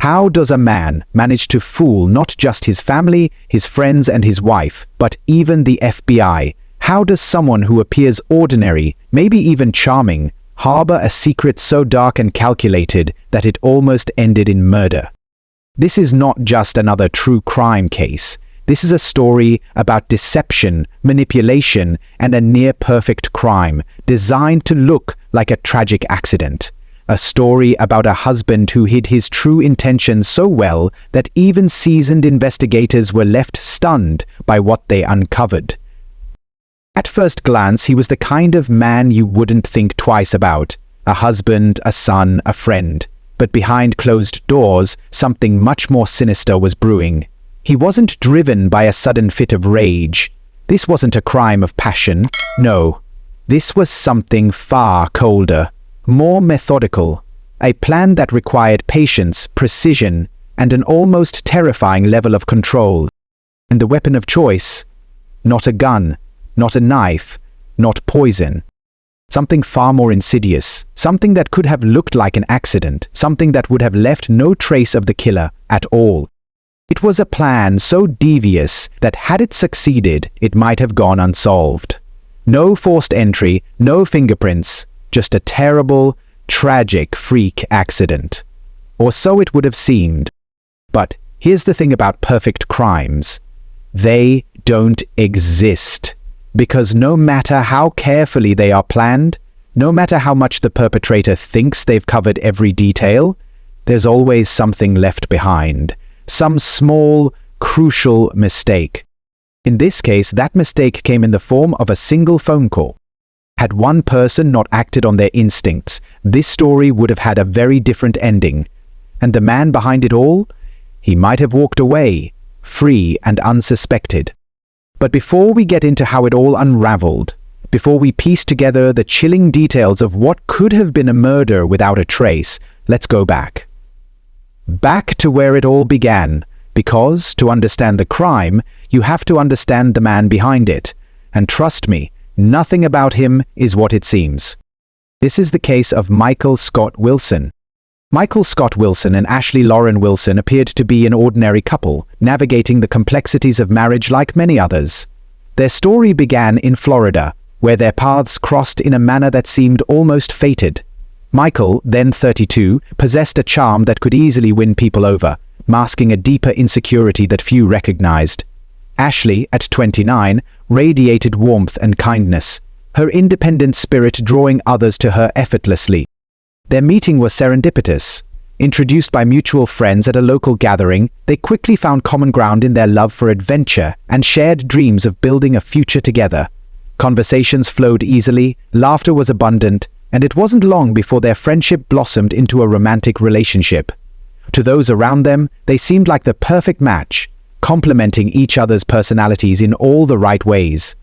How does a man manage to fool not just his family, his friends and his wife, but even the FBI? How does someone who appears ordinary, maybe even charming, harbor a secret so dark and calculated that it almost ended in murder? This is not just another true crime case. This is a story about deception, manipulation, and a near-perfect crime designed to look like a tragic accident. A story about a husband who hid his true intentions so well that even seasoned investigators were left stunned by what they uncovered. At first glance, he was the kind of man you wouldn't think twice about. A husband, a son, a friend. But behind closed doors, something much more sinister was brewing. He wasn't driven by a sudden fit of rage. This wasn't a crime of passion. No. This was something far colder, more methodical. A plan that required patience, precision, and an almost terrifying level of control. And the weapon of choice? Not a gun, not a knife, not poison. Something far more insidious, something that could have looked like an accident, something that would have left no trace of the killer at all. It was a plan so devious that had it succeeded, it might have gone unsolved. No forced entry, no fingerprints, just a terrible, tragic freak accident. Or so it would have seemed. But here's the thing about perfect crimes. They don't exist. Because no matter how carefully they are planned, no matter how much the perpetrator thinks they've covered every detail, there's always something left behind. Some small, crucial mistake. In this case, that mistake came in the form of a single phone call. Had one person not acted on their instincts, this story would have had a very different ending. And the man behind it all? He might have walked away, free and unsuspected. But before we get into how it all unraveled, before we piece together the chilling details of what could have been a murder without a trace, let's go back. Back to where it all began, because to understand the crime, you have to understand the man behind it. And trust me, nothing about him is what it seems. This is the case of Michael Scott Wilson. Michael Scott Wilson and Ashley Lauren Wilson appeared to be an ordinary couple, navigating the complexities of marriage like many others. Their story began in Florida, where their paths crossed in a manner that seemed almost fated. Michael, then 32, possessed a charm that could easily win people over, masking a deeper insecurity that few recognized. Ashley, at 29, radiated warmth and kindness, her independent spirit drawing others to her effortlessly. Their meeting was serendipitous. Introduced by mutual friends at a local gathering, they quickly found common ground in their love for adventure and shared dreams of building a future together. Conversations flowed easily, laughter was abundant, and it wasn't long before their friendship blossomed into a romantic relationship. To those around them, they seemed like the perfect match, complementing each other's personalities in all the right ways.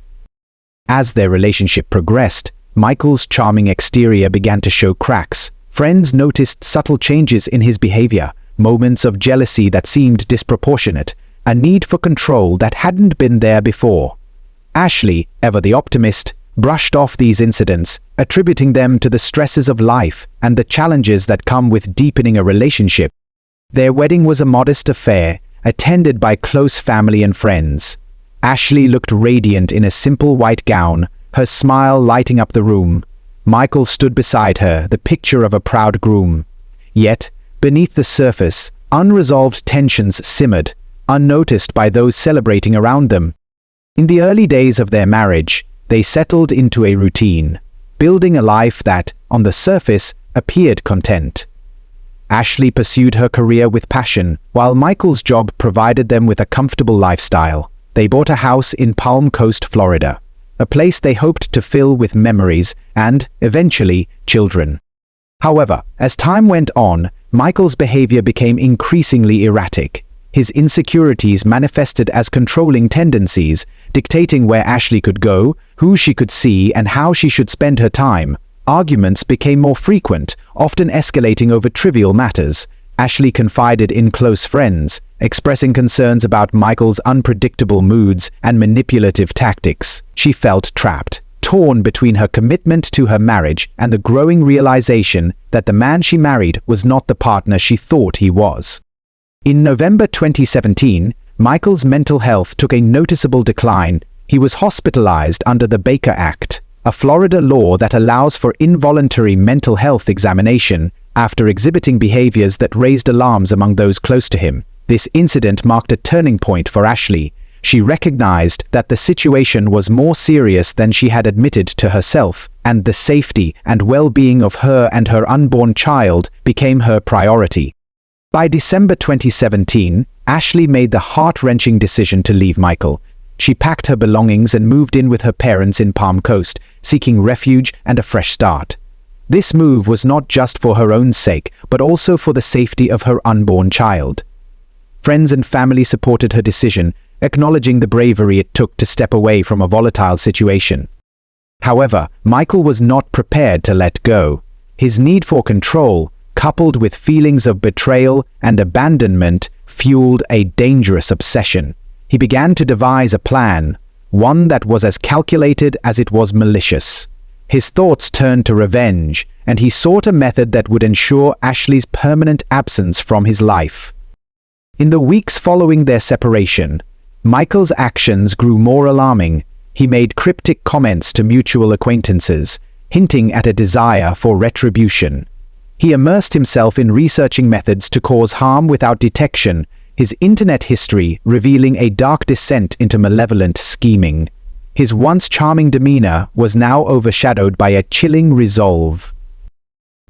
As their relationship progressed, Michael's charming exterior began to show cracks. Friends noticed subtle changes in his behavior, moments of jealousy that seemed disproportionate, a need for control that hadn't been there before. Ashley, ever the optimist, brushed off these incidents, attributing them to the stresses of life and the challenges that come with deepening a relationship. Their wedding was a modest affair, attended by close family and friends. Ashley looked radiant in a simple white gown, her smile lighting up the room. Michael stood beside her, the picture of a proud groom. Yet, beneath the surface, unresolved tensions simmered, unnoticed by those celebrating around them. In the early days of their marriage, they settled into a routine, building a life that, on the surface, appeared content. Ashley pursued her career with passion, while Michael's job provided them with a comfortable lifestyle. They bought a house in Palm Coast, Florida, a place they hoped to fill with memories and, eventually, children. However, as time went on, Michael's behavior became increasingly erratic. His insecurities manifested as controlling tendencies, dictating where Ashley could go, who she could see, and how she should spend her time. Arguments became more frequent, often escalating over trivial matters. Ashley confided in close friends, expressing concerns about Michael's unpredictable moods and manipulative tactics. She felt trapped, torn between her commitment to her marriage and the growing realization that the man she married was not the partner she thought he was. In November 2017, Michael's mental health took a noticeable decline. He was hospitalized under the Baker Act, a Florida law that allows for involuntary mental health examination after exhibiting behaviors that raised alarms among those close to him. This incident marked a turning point for Ashley. She recognized that the situation was more serious than she had admitted to herself, and the safety and well-being of her and her unborn child became her priority. By December 2017, Ashley made the heart-wrenching decision to leave Michael. She packed her belongings and moved in with her parents in Palm Coast, seeking refuge and a fresh start. This move was not just for her own sake, but also for the safety of her unborn child. Friends and family supported her decision, acknowledging the bravery it took to step away from a volatile situation. However, Michael was not prepared to let go. His need for control, coupled with feelings of betrayal and abandonment, fueled a dangerous obsession. He began to devise a plan, one that was as calculated as it was malicious. His thoughts turned to revenge, and he sought a method that would ensure Ashley's permanent absence from his life. In the weeks following their separation, Michael's actions grew more alarming. He made cryptic comments to mutual acquaintances, hinting at a desire for retribution. He immersed himself in researching methods to cause harm without detection, his internet history revealing a dark descent into malevolent scheming. His once charming demeanor was now overshadowed by a chilling resolve.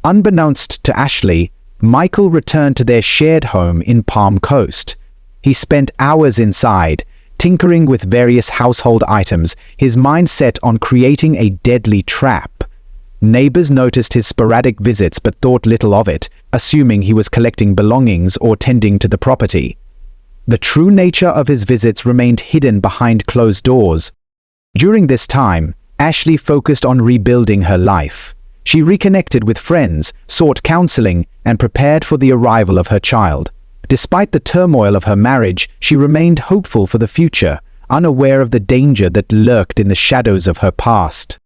Unbeknownst to Ashley, Michael returned to their shared home in Palm Coast. He spent hours inside, tinkering with various household items, his mind set on creating a deadly trap. Neighbors noticed his sporadic visits but thought little of it, assuming he was collecting belongings or tending to the property. The true nature of his visits remained hidden behind closed doors. During this time, Ashley focused on rebuilding her life. She reconnected with friends, sought counseling, and prepared for the arrival of her child. Despite the turmoil of her marriage, she remained hopeful for the future, unaware of the danger that lurked in the shadows of her past.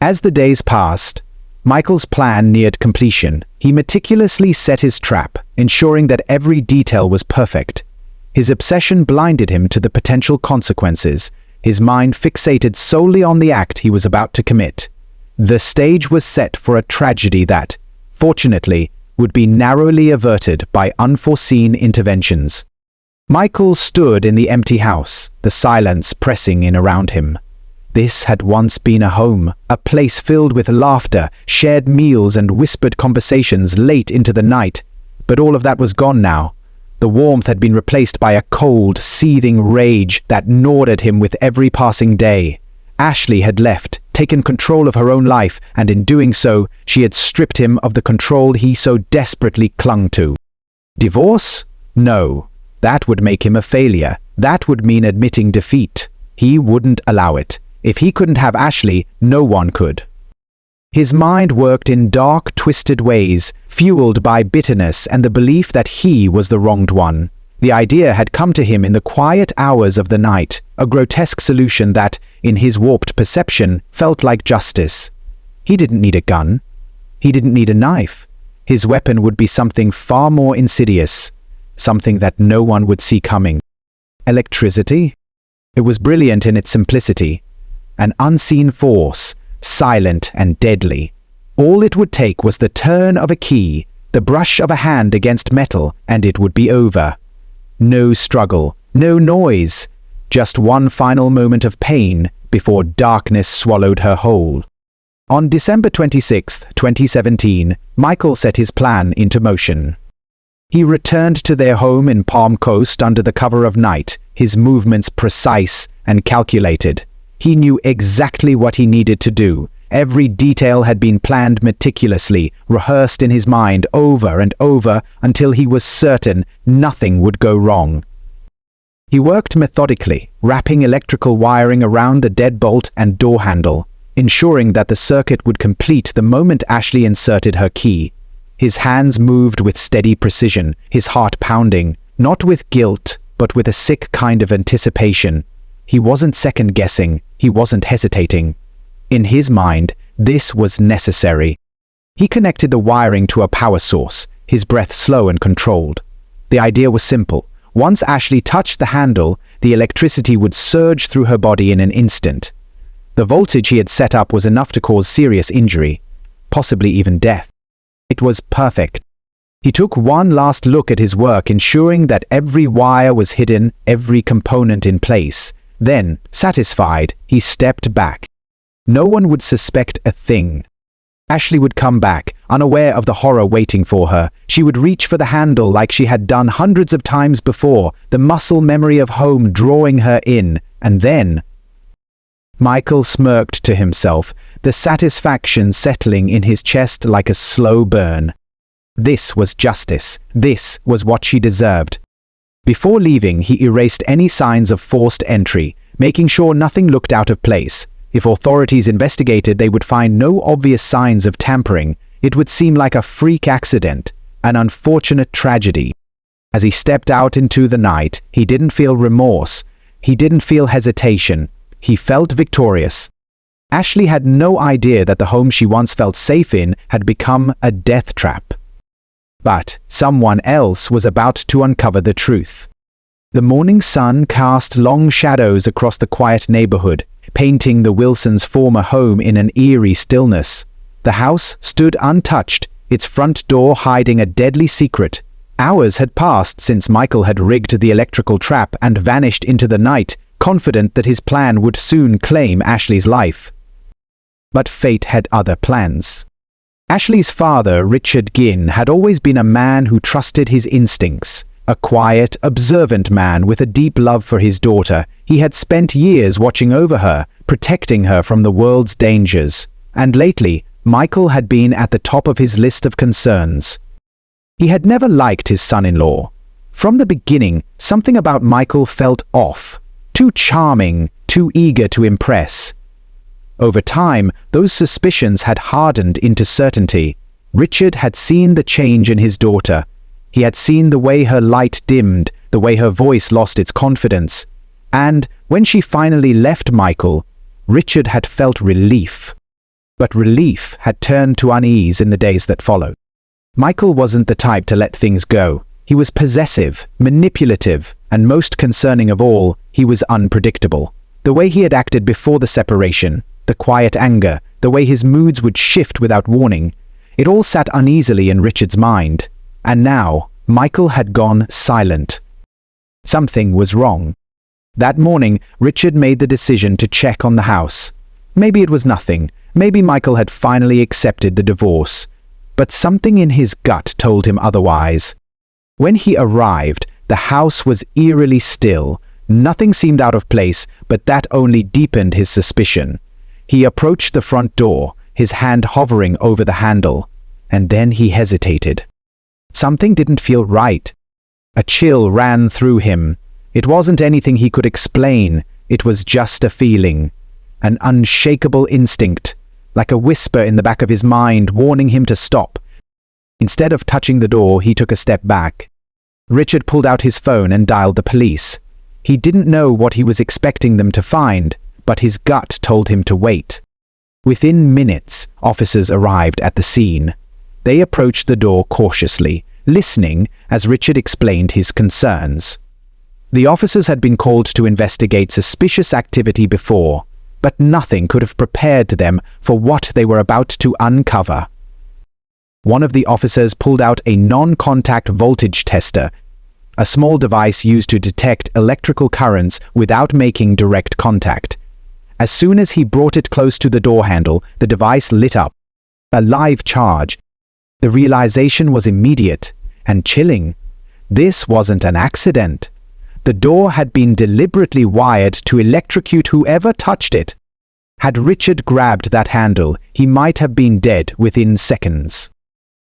As the days passed, Michael's plan neared completion. He meticulously set his trap, ensuring that every detail was perfect. His obsession blinded him to the potential consequences, his mind fixated solely on the act he was about to commit. The stage was set for a tragedy that, fortunately, would be narrowly averted by unforeseen interventions. Michael stood in the empty house, the silence pressing in around him. This had once been a home, a place filled with laughter, shared meals and whispered conversations late into the night. But all of that was gone now. The warmth had been replaced by a cold, seething rage that gnawed at him with every passing day. Ashley had left, taken control of her own life, and in doing so, she had stripped him of the control he so desperately clung to. Divorce? No. That would make him a failure. That would mean admitting defeat. He wouldn't allow it. If he couldn't have Ashley, no one could. His mind worked in dark, twisted ways, fueled by bitterness and the belief that he was the wronged one. The idea had come to him in the quiet hours of the night, a grotesque solution that, in his warped perception, felt like justice. He didn't need a gun. He didn't need a knife. His weapon would be something far more insidious, something that no one would see coming. Electricity? It was brilliant in its simplicity. An unseen force, silent and deadly. All it would take was the turn of a key, the brush of a hand against metal, and it would be over. No struggle, no noise, just one final moment of pain before darkness swallowed her whole. On December 26, 2017, Michael set his plan into motion. He returned to their home in Palm Coast under the cover of night, his movements precise and calculated. He knew exactly what he needed to do. Every detail had been planned meticulously, rehearsed in his mind over and over until he was certain nothing would go wrong. He worked methodically, wrapping electrical wiring around the deadbolt and door handle, ensuring that the circuit would complete the moment Ashley inserted her key. His hands moved with steady precision, his heart pounding, not with guilt, but with a sick kind of anticipation. He wasn't second-guessing, he wasn't hesitating. In his mind, this was necessary. He connected the wiring to a power source, his breath slow and controlled. The idea was simple. Once Ashley touched the handle, the electricity would surge through her body in an instant. The voltage he had set up was enough to cause serious injury, possibly even death. It was perfect. He took one last look at his work, ensuring that every wire was hidden, every component in place. Then, satisfied, he stepped back. No one would suspect a thing. Ashley would come back, unaware of the horror waiting for her. She would reach for the handle like she had done hundreds of times before, the muscle memory of home drawing her in, and then... Michael smirked to himself, the satisfaction settling in his chest like a slow burn. This was justice. This was what she deserved. Before leaving, he erased any signs of forced entry, making sure nothing looked out of place. If authorities investigated, they would find no obvious signs of tampering. It would seem like a freak accident, an unfortunate tragedy. As he stepped out into the night, he didn't feel remorse. He didn't feel hesitation. He felt victorious. Ashley had no idea that the home she once felt safe in had become a death trap. But someone else was about to uncover the truth. The morning sun cast long shadows across the quiet neighborhood, painting the Wilsons' former home in an eerie stillness. The house stood untouched, its front door hiding a deadly secret. Hours had passed since Michael had rigged the electrical trap and vanished into the night, confident that his plan would soon claim Ashley's life. But fate had other plans. Ashley's father, Richard Ginn, had always been a man who trusted his instincts. A quiet, observant man with a deep love for his daughter. He had spent years watching over her, protecting her from the world's dangers. And lately, Michael had been at the top of his list of concerns. He had never liked his son-in-law. From the beginning, something about Michael felt off. Too charming, too eager to impress. Over time, those suspicions had hardened into certainty. Richard had seen the change in his daughter. He had seen the way her light dimmed, the way her voice lost its confidence. And when she finally left Michael, Richard had felt relief. But relief had turned to unease in the days that followed. Michael wasn't the type to let things go. He was possessive, manipulative, and most concerning of all, he was unpredictable. The way he had acted before the separation, the quiet anger, the way his moods would shift without warning, it all sat uneasily in Richard's mind. And now, Michael had gone silent. Something was wrong. That morning, Richard made the decision to check on the house. Maybe it was nothing. Maybe Michael had finally accepted the divorce. But something in his gut told him otherwise. When he arrived, the house was eerily still. Nothing seemed out of place, but that only deepened his suspicion. He approached the front door, his hand hovering over the handle, and then he hesitated. Something didn't feel right. A chill ran through him. It wasn't anything he could explain. It was just a feeling. An unshakable instinct, like a whisper in the back of his mind warning him to stop. Instead of touching the door, he took a step back. Richard pulled out his phone and dialed the police. He didn't know what he was expecting them to find, but his gut told him to wait. Within minutes, officers arrived at the scene. They approached the door cautiously, listening as Richard explained his concerns. The officers had been called to investigate suspicious activity before, but nothing could have prepared them for what they were about to uncover. One of the officers pulled out a non-contact voltage tester, a small device used to detect electrical currents without making direct contact. As soon as he brought it close to the door handle, the device lit up. A live charge. The realization was immediate and chilling. This wasn't an accident. The door had been deliberately wired to electrocute whoever touched it. Had Richard grabbed that handle, he might have been dead within seconds.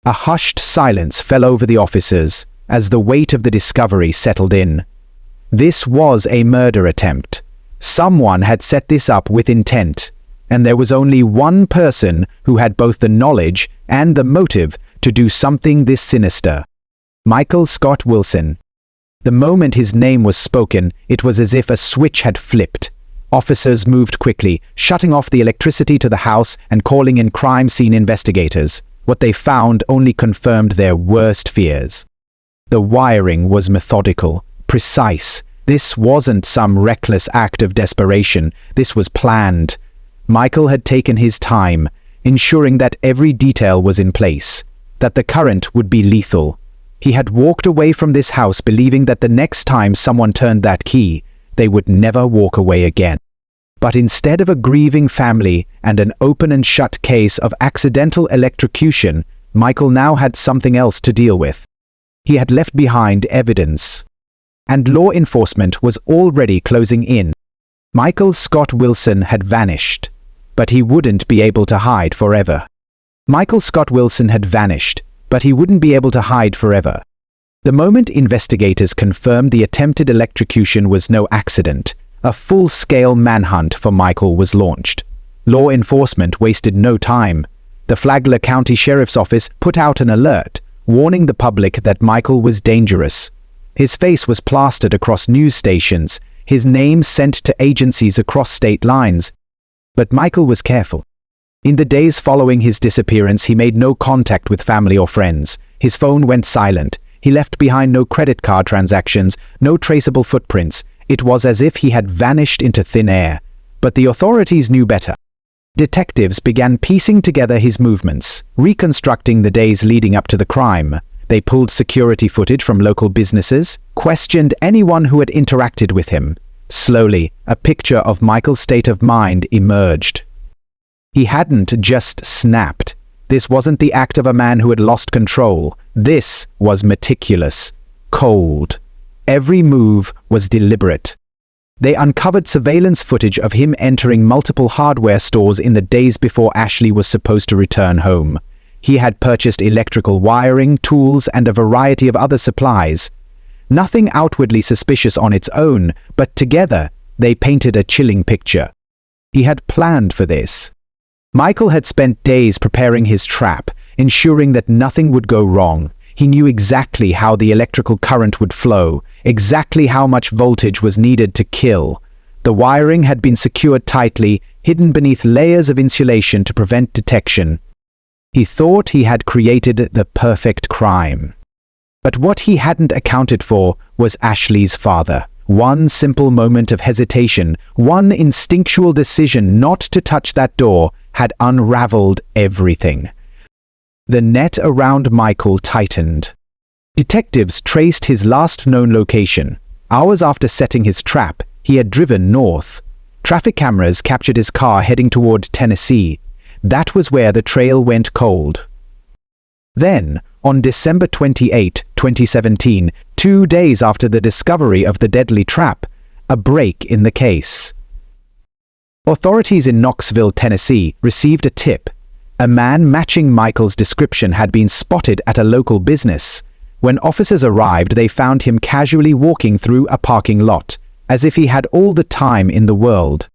A hushed silence fell over the officers as the weight of the discovery settled in. This was a murder attempt. Someone had set this up with intent, and there was only one person who had both the knowledge and the motive to do something this sinister. Michael Scott Wilson. The moment his name was spoken, it was as if a switch had flipped. Officers moved quickly, shutting off the electricity to the house and calling in crime scene investigators. What they found only confirmed their worst fears. The wiring was methodical, precise. This wasn't some reckless act of desperation. This was planned. Michael had taken his time, ensuring that every detail was in place, that the current would be lethal. He had walked away from this house believing that the next time someone turned that key, they would never walk away again. But instead of a grieving family and an open and shut case of accidental electrocution, Michael now had something else to deal with. He had left behind evidence, and law enforcement was already closing in. Michael Scott Wilson had vanished, but he wouldn't be able to hide forever. Michael Scott Wilson had vanished, but he wouldn't be able to hide forever. The moment investigators confirmed the attempted electrocution was no accident, a full-scale manhunt for Michael was launched. Law enforcement wasted no time. The Flagler County Sheriff's Office put out an alert, warning the public that Michael was dangerous. His face was plastered across news stations, his name sent to agencies across state lines. But Michael was careful. In the days following his disappearance, he made no contact with family or friends. His phone went silent. He left behind no credit card transactions, no traceable footprints. It was as if he had vanished into thin air. But the authorities knew better. Detectives began piecing together his movements, reconstructing the days leading up to the crime. They pulled security footage from local businesses, questioned anyone who had interacted with him. Slowly, a picture of Michael's state of mind emerged. He hadn't just snapped. This wasn't the act of a man who had lost control. This was meticulous, cold. Every move was deliberate. They uncovered surveillance footage of him entering multiple hardware stores in the days before Ashley was supposed to return home. He had purchased electrical wiring, tools, and a variety of other supplies. Nothing outwardly suspicious on its own, but together they painted a chilling picture. He had planned for this. Michael had spent days preparing his trap, ensuring that nothing would go wrong. He knew exactly how the electrical current would flow, exactly how much voltage was needed to kill. The wiring had been secured tightly, hidden beneath layers of insulation to prevent detection. He thought he had created the perfect crime. But what he hadn't accounted for was Ashley's father. One simple moment of hesitation, one instinctual decision not to touch that door, had unraveled everything. The net around Michael tightened. Detectives traced his last known location. Hours after setting his trap, he had driven north. Traffic cameras captured his car heading toward Tennessee. That was where the trail went cold. Then, on December 28, 2017, 2 days after the discovery of the deadly trap, a break in the case. Authorities in Knoxville, Tennessee, received a tip. A man matching Michael's description had been spotted at a local business. When officers arrived, they found him casually walking through a parking lot, as if he had all the time in the world.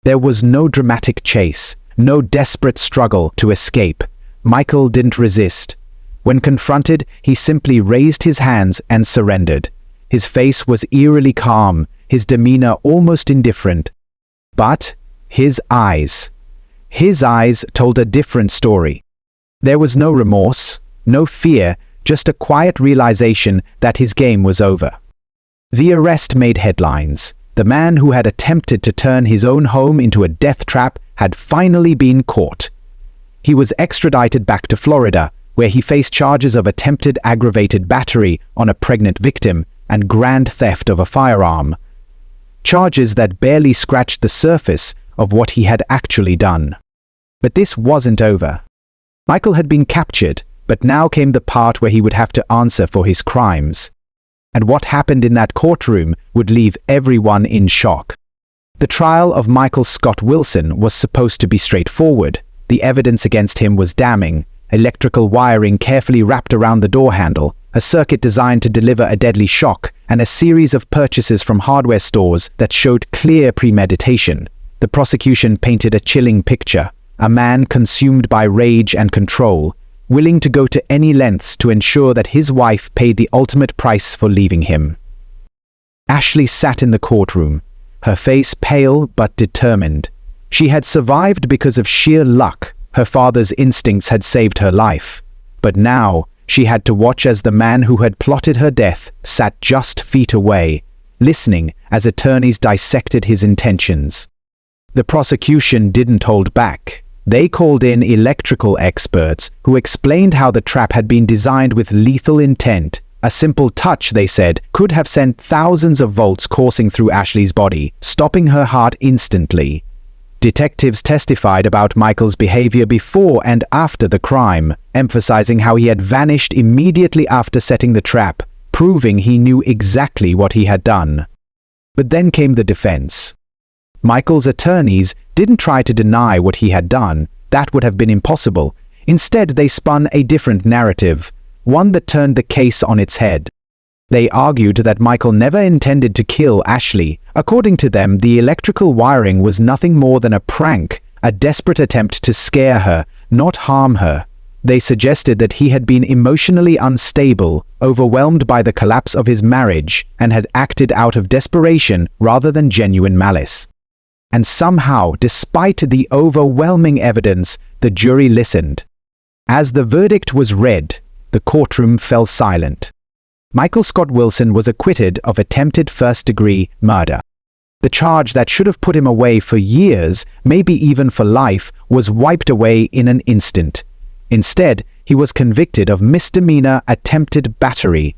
There was no dramatic chase, no desperate struggle to escape. Michael didn't resist. When confronted, he simply raised his hands and surrendered. His face was eerily calm, his demeanor almost indifferent. But his eyes told a different story. There was no remorse, no fear, just a quiet realization that his game was over. The arrest made headlines. The man who had attempted to turn his own home into a death trap had finally been caught. He was extradited back to Florida, where he faced charges of attempted aggravated battery on a pregnant victim and grand theft of a firearm. Charges that barely scratched the surface of what he had actually done. But this wasn't over. Michael had been captured, but now came the part where he would have to answer for his crimes. And what happened in that courtroom would leave everyone in shock. The trial of Michael Scott Wilson was supposed to be straightforward. The evidence against him was damning. Electrical wiring carefully wrapped around the door handle, a circuit designed to deliver a deadly shock, and a series of purchases from hardware stores that showed clear premeditation. The prosecution painted a chilling picture. A man consumed by rage and control, willing to go to any lengths to ensure that his wife paid the ultimate price for leaving him. Ashley sat in the courtroom, her face pale but determined. She had survived because of sheer luck. Her father's instincts had saved her life. But now, she had to watch as the man who had plotted her death sat just feet away, listening as attorneys dissected his intentions. The prosecution didn't hold back. They called in electrical experts who explained how the trap had been designed with lethal intent. A simple touch, they said, could have sent thousands of volts coursing through Ashley's body, stopping her heart instantly. Detectives testified about Michael's behavior before and after the crime, emphasizing how he had vanished immediately after setting the trap, proving he knew exactly what he had done. But then came the defense. Michael's attorneys didn't try to deny what he had done. That would have been impossible. Instead, they spun a different narrative, one that turned the case on its head. They argued that Michael never intended to kill Ashley. According to them, the electrical wiring was nothing more than a prank, a desperate attempt to scare her, not harm her. They suggested that he had been emotionally unstable, overwhelmed by the collapse of his marriage, and had acted out of desperation rather than genuine malice. And somehow, despite the overwhelming evidence, the jury listened. As the verdict was read, the courtroom fell silent. Michael Scott Wilson was acquitted of attempted first-degree murder. The charge that should have put him away for years, maybe even for life, was wiped away in an instant. Instead, he was convicted of misdemeanor attempted battery,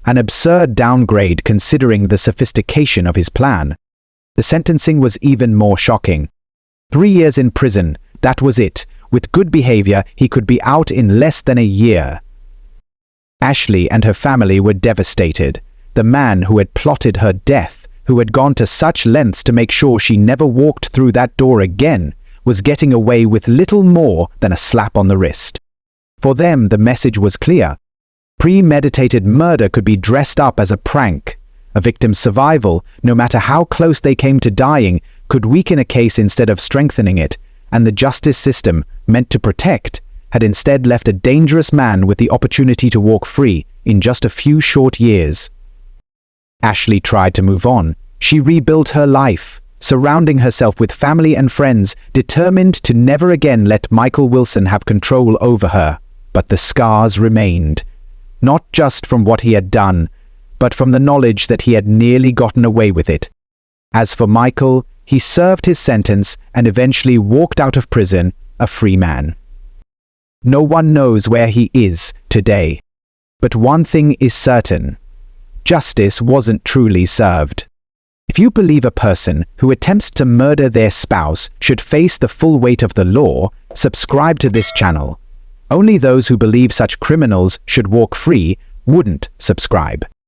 an absurd downgrade considering the sophistication of his plan. The sentencing was even more shocking. 3 years in prison, that was it. With good behavior, he could be out in less than a year. Ashley and her family were devastated. The man who had plotted her death, who had gone to such lengths to make sure she never walked through that door again, was getting away with little more than a slap on the wrist. For them, the message was clear. Premeditated murder could be dressed up as a prank. A victim's survival, no matter how close they came to dying, could weaken a case instead of strengthening it, and the justice system, meant to protect, had instead left a dangerous man with the opportunity to walk free in just a few short years. Ashley tried to move on. She rebuilt her life, surrounding herself with family and friends, determined to never again let Michael Wilson have control over her. But the scars remained, not just from what he had done, but from the knowledge that he had nearly gotten away with it. As for Michael, he served his sentence and eventually walked out of prison a free man. No one knows where he is today. But one thing is certain. Justice wasn't truly served. If you believe a person who attempts to murder their spouse should face the full weight of the law, subscribe to this channel. Only those who believe such criminals should walk free wouldn't subscribe.